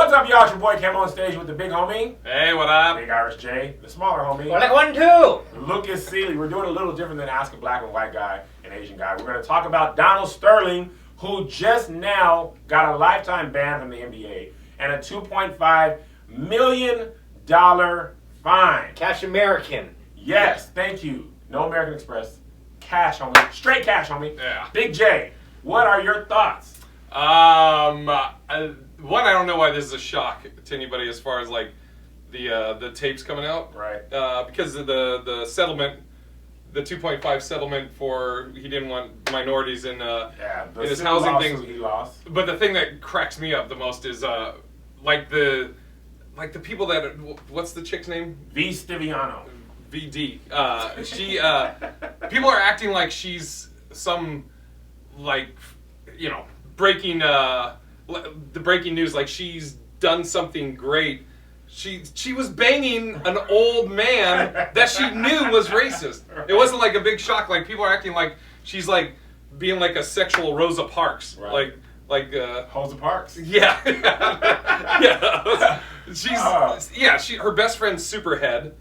What's up, y'all? It's your boy KevOnStage with the big homie. Hey, what up? Big Irish J. The smaller homie. Well, like 1, 2. Lucas Seeley. We're doing a little different than Ask a Black and White Guy and Asian Guy. We're going to talk about Donald Sterling, who just now got a lifetime ban from the NBA and a $2.5 million fine. Cash American. Yes, thank you. No American Express. Cash, homie. Straight cash, homie. Yeah. Big J, what are your thoughts? One, I don't know why this is a shock to anybody as far as like the tapes coming out, Right. Because of the settlement, the 2.5 settlement for he didn't want minorities in his housing things. He lost. But the thing that cracks me up the most is like the people that what's the chick's name? V. Stiviano. VD. People are acting like she's some breaking the breaking news, like she's done something great. She was banging an old man that she knew was racist. It wasn't like a big shock. Like people are acting like she's like being like a sexual Rosa Parks, right. like Rosa Parks. Yeah, yeah. Her best friend's Superhead.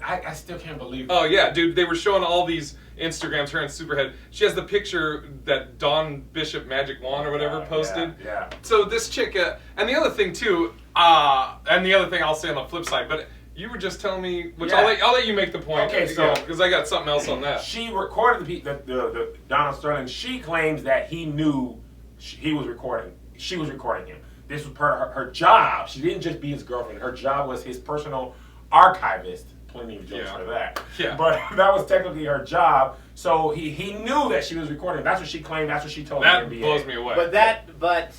I still can't believe it. Oh yeah, dude! They were showing all these Instagrams, her and Superhead. She has the picture that Dawn Bishop Magic Wand or whatever posted. Yeah. So this chick, and the other thing too, and the other thing I'll say on the flip side, but you were just telling me, which Yeah. I'll let you make the point. Okay, so because I got something else on that. She recorded the Donald Sterling. She claims that he knew he was recording. She was recording him. This was part of her job. She didn't just be his girlfriend. Her job was his personal archivist. Plenty of jokes for that. Yeah. But that was technically her job. So he knew that she was recording. That's what she claimed. That's what she told That the NBA. blows me away. But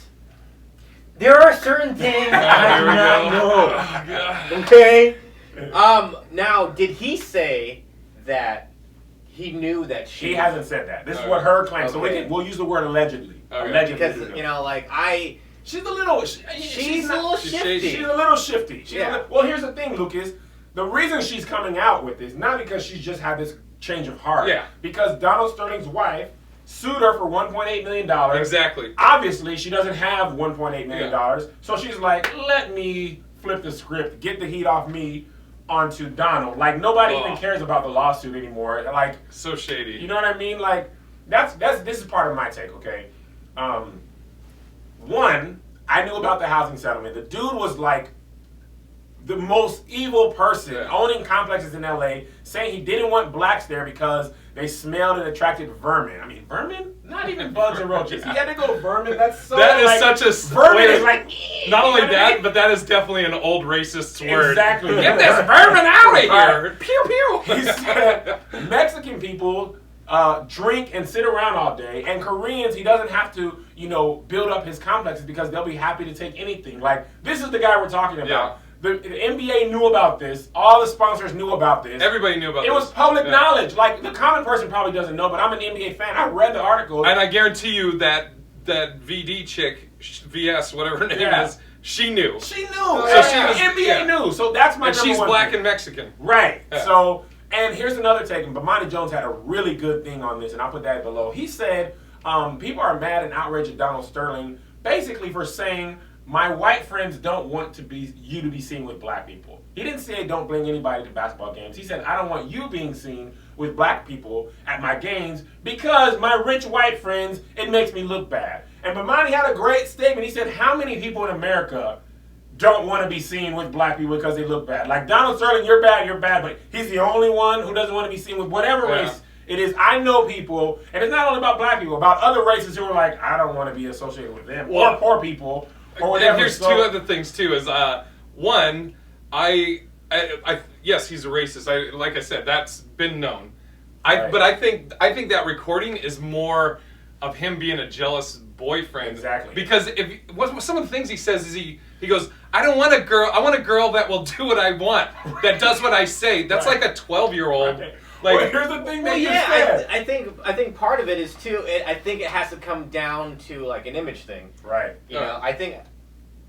there are certain things I do not know. Oh, God. Okay. Now, did he say that he knew that she? He hasn't said that. This is what her claim. So Okay. we'll use the word allegedly. Okay. Allegedly. Because she's a little. she's a not- little she's shifty. shady. She's a little shifty. Yeah. Well, here's the thing, Lucas. The reason she's coming out with this, not because she's just had this change of heart. Yeah. Because Donald Sterling's wife sued her for $1.8 million. Exactly. Obviously, she doesn't have $1.8 million. So she's like, let me flip the script, get the heat off me onto Donald. Like, nobody even cares about the lawsuit anymore. Like, So shady. you know what I mean? Like, this is part of my take, okay? One, I knew about the housing settlement. The dude was like the most evil person, owning complexes in LA, saying he didn't want blacks there because they smelled and attracted vermin. I mean, vermin? Not even bugs or roaches. He had to go vermin. That's so That is like, such a vermin is like not only you know what I that, mean? but that is definitely an old racist word. Exactly. Get this vermin out of here! Pew pew. He said Mexican people drink and sit around all day, and Koreans, he doesn't have to, build up his complexes because they'll be happy to take anything. Like, this is the guy we're talking about. Yeah. The NBA knew about this. All the sponsors knew about this. Everybody knew about It this. was public knowledge. Like, the common person probably doesn't know, but I'm an NBA fan. I read the article. And I guarantee you that VD chick, VS, whatever her name is, she knew. She knew. So she was, NBA knew. So that's my and number she's one black thing. and Mexican. Right. Yeah. So, and here's another take. But Monty Jones had a really good thing on this, and I'll put that below. He said, people are mad and outraged at Donald Sterling basically for saying, my white friends don't want you to be seen with black people. He didn't say don't bring anybody to basketball games. He said, I don't want you being seen with black people at my games because my rich white friends, it makes me look bad. And Bomani had a great statement. He said, how many people in America don't want to be seen with black people because they look bad? Like, Donald Sterling, you're bad, but he's the only one who doesn't want to be seen with whatever race it is. I know people, and it's not only about black people, about other races who are like, I don't want to be associated with them, or poor people, or whatever. And here's two other things too. Is one, I yes, he's a racist. Like I said, that's been known. But I think that recording is more of him being a jealous boyfriend. Exactly. Because some of the things he says is he goes, I don't want a girl. I want a girl that will do what I want, that does what I say. That's like a 12-year-old. Right. Like, well, here's the thing that you said. I think part of it is too. I think it has to come down to like an image thing. Right. You know, I think,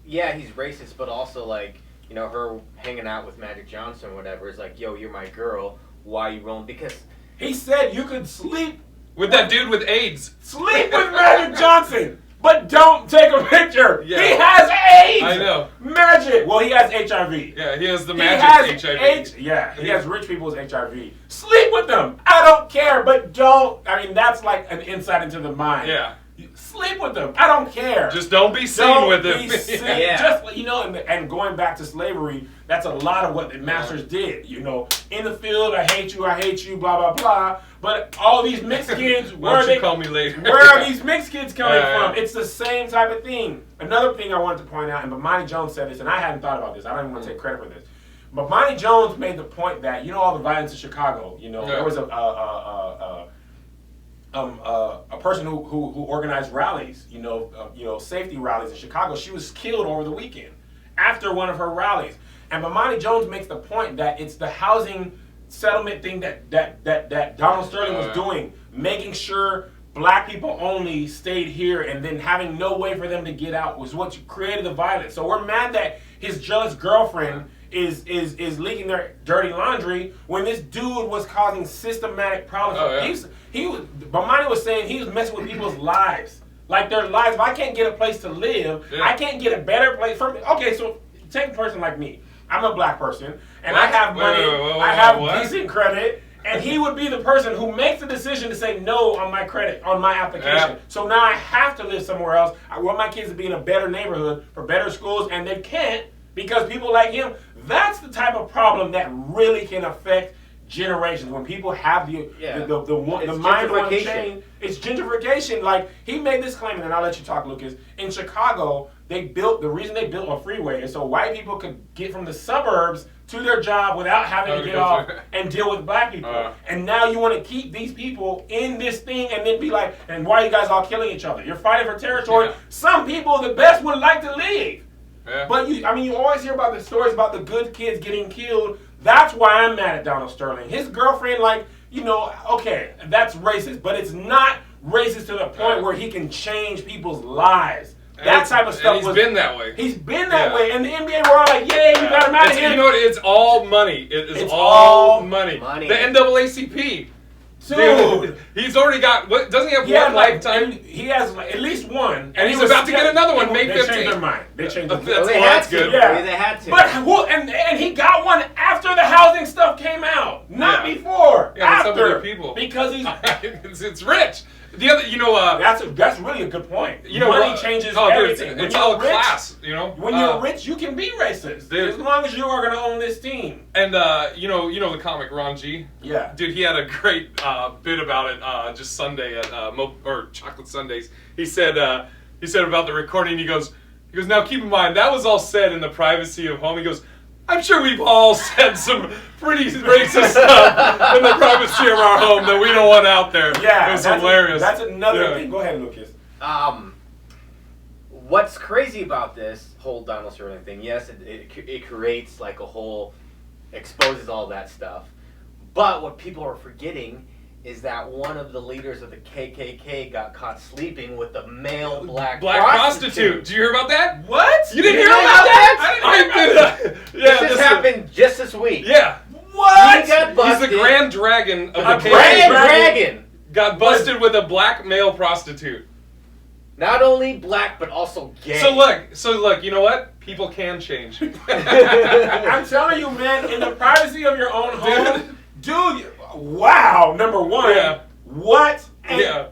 yeah, he's racist, but also like, her hanging out with Magic Johnson or whatever is like, yo, you're my girl. Why are you rolling? Because he said you could sleep with that dude with AIDS. Sleep with Magic Johnson, but don't take a picture. Yeah. He has AIDS. I know. Imagine. Well, he has HIV. Yeah, he has the He magic has HIV. he has rich people's HIV. Sleep with them. I don't care, but don't. I mean, that's like an insight into the mind. Yeah. Sleep with them. I don't care. Just don't be seen Don't with be him. seen. Yeah. Just and going back to slavery, that's a lot of what the masters did. In the field, I hate you, blah blah blah. But all these mixed kids, Why don't you call me later? where are these mixed kids coming Yeah. from? It's the same type of thing. Another thing I wanted to point out, and Bomani Jones said this, and I hadn't thought about this. I don't even want to take credit for this. But Bomani Jones made the point that all the violence in Chicago. There was a person who organized rallies, safety rallies in Chicago. She was killed over the weekend after one of her rallies. And Bomani Jones makes the point that it's the housing settlement thing that Donald Sterling was doing, making sure black people only stayed here and then having no way for them to get out was what created the violence. So we're mad that his jealous girlfriend is leaking their dirty laundry when this dude was causing systematic problems. Bomani was saying he was messing with people's lives. Like their lives. If I can't get a place to live, I can't get a better place for me. Okay, so take a person like me. I'm a black person, and I have money. I have decent credit, and he would be the person who makes the decision to say no on my credit, on my application. Yeah. So now I have to live somewhere else. I want my kids to be in a better neighborhood for better schools, and they can't because people like him. That's the type of problem that really can affect generations. When people have the mind on chain, it's gentrification. Like he made this claim, and I'll let you talk, Lucas. In Chicago, the reason they built a freeway is so white people could get from the suburbs to their job without having to get off and deal with black people. And now you want to keep these people in this thing and then be like, and why are you guys all killing each other? You're fighting for territory. Yeah. Some people, the best, would like to leave. Yeah. But you always hear about the stories about the good kids getting killed. That's why I'm mad at Donald Sterling. His girlfriend, okay, that's racist, but it's not racist to the point where he can change people's lives. That type of stuff. He's been that way. He's been that way, and the NBA were all like, "Yay, you got him out of here." You know what? It's all money. It's all money. The NAACP. Dude, he's already got. What doesn't he have one lifetime? He has at least one, and he's about to get another one. May 15th. They changed their mind. They changed their mind. That's good. Yeah, they had to. But and he got one after the housing stuff came out, not before. Yeah, after some of their people, because he's it's rich. The other, that's really a good point. Money changes everything. It's all class. When you're rich, you can be racist as long as you are going to own this team. And the comic Ron G. Yeah, dude, he had a great bit about it just Sunday at Chocolate Sundays. He said about the recording. He goes now keep in mind that was all said in the privacy of home. He goes, I'm sure we've all said some pretty racist stuff in the privacy of our home that we don't want out there. Yeah, it was hilarious. That's another thing. Go ahead, Lucas. What's crazy about this whole Donald Sterling thing? Yes, it creates like a whole, exposes all that stuff. But what people are forgetting is that one of the leaders of the KKK got caught sleeping with a male black prostitute. Did you hear about that? What? You didn't hear about that? I didn't hear about that. Yeah, this happened just this week. Yeah. What? He got busted. He's the Grand Dragon of the KKK. Grand Dragon got busted with a black male prostitute. Not only black, but also gay. So look, you know what? People can change. I'm telling you, man, in the privacy of your own home, dude, wow, number one. Yeah. What? And, yeah.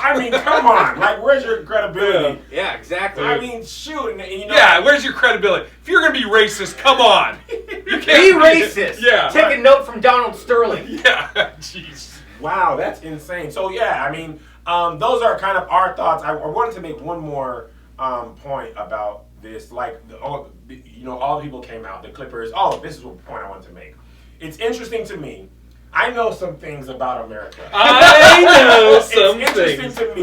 I mean, come on. Like, where's your credibility? Yeah, exactly. I mean, shoot. And, you know, yeah, where's your credibility? If you're going to be racist, come on. You can't be racist. Yeah. Take a note from Donald Sterling. Yeah. Jeez. Wow, that's insane. So, yeah, I mean, those are kind of our thoughts. I wanted to make one more point about this. Like, all the people came out, the Clippers. Oh, this is what point I wanted to make. It's interesting to me. I know some things about America. I know some things. It's interesting to me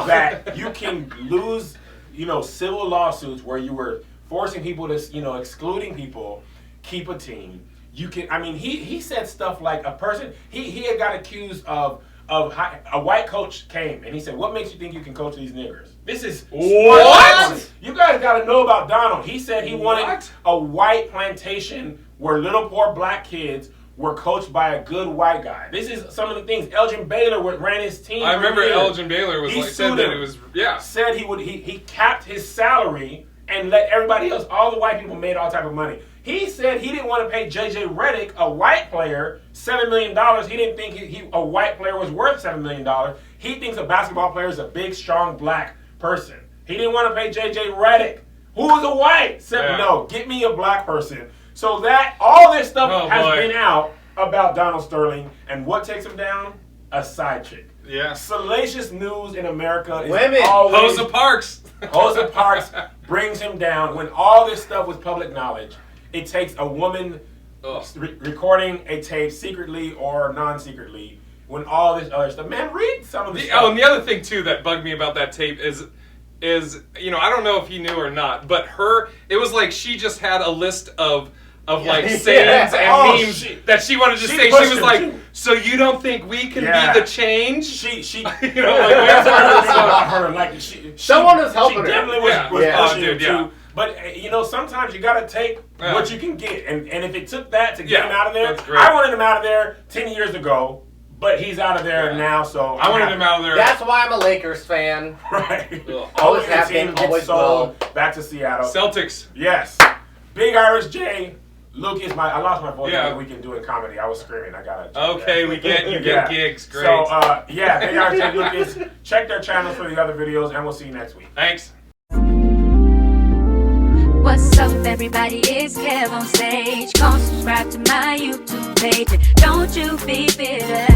that you can lose, civil lawsuits where you were forcing people to, excluding people, keep a team. You can, I mean, he said stuff like a person, he had got accused of a white coach came and he said, what makes you think you can coach these niggers? This is what? You guys got to know about Donald. He said he wanted a white plantation where little poor black kids were coached by a good white guy. This is some of the things. Elgin Baylor ran his team. I remember Elgin Baylor said that it was said he capped his salary and let everybody else, all the white people made all type of money. He said he didn't want to pay J.J. Redick, a white player, $7 million. He didn't think a white player was worth $7 million. He thinks a basketball player is a big, strong black person. He didn't want to pay J.J. Redick, who was a white. Said, no, get me a black person. So that, all this stuff has been out about Donald Sterling. And what takes him down? A side chick. Yeah. Salacious news in America is Women. always... Rosa Parks. Rosa Parks brings him down. When all this stuff was public knowledge, it takes a woman recording a tape secretly or non-secretly. When all this other stuff, man, read some of the stuff. Oh, and the other thing too that bugged me about that tape is I don't know if he knew or not, but it was like she just had a list of like sayings and memes that she wanted to say. She was like, so you don't think we can be the change? She like we have to about her. Like someone was helping her. She definitely was pushing her too. But sometimes you gotta take what you can get, and if it took that to get him out of there, I wanted him out of there 10 years ago. But he's out of there now, so I wanted him out of there. That's why I'm a Lakers fan. Right. Always have been, always sold back to Seattle. Celtics. Yes. Big Irish J. Lucas, I lost my voice Yeah. the weekend doing comedy. I was screaming. I got it. Okay, we get you get gigs. Great. So Big Irish J. Lucas. Check their channels for the other videos, and we'll see you next week. Thanks. What's up, everybody? It's KevOnStage. Go subscribe to my YouTube page. Don't you be bitter.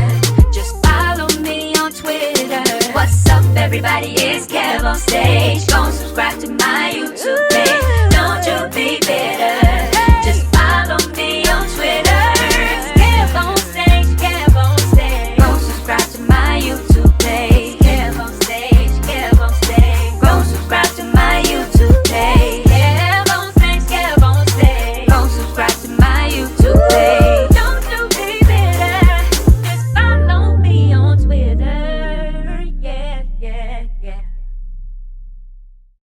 Just follow me on Twitter. What's up, everybody? It's KevOnStage. Go subscribe to my YouTube page.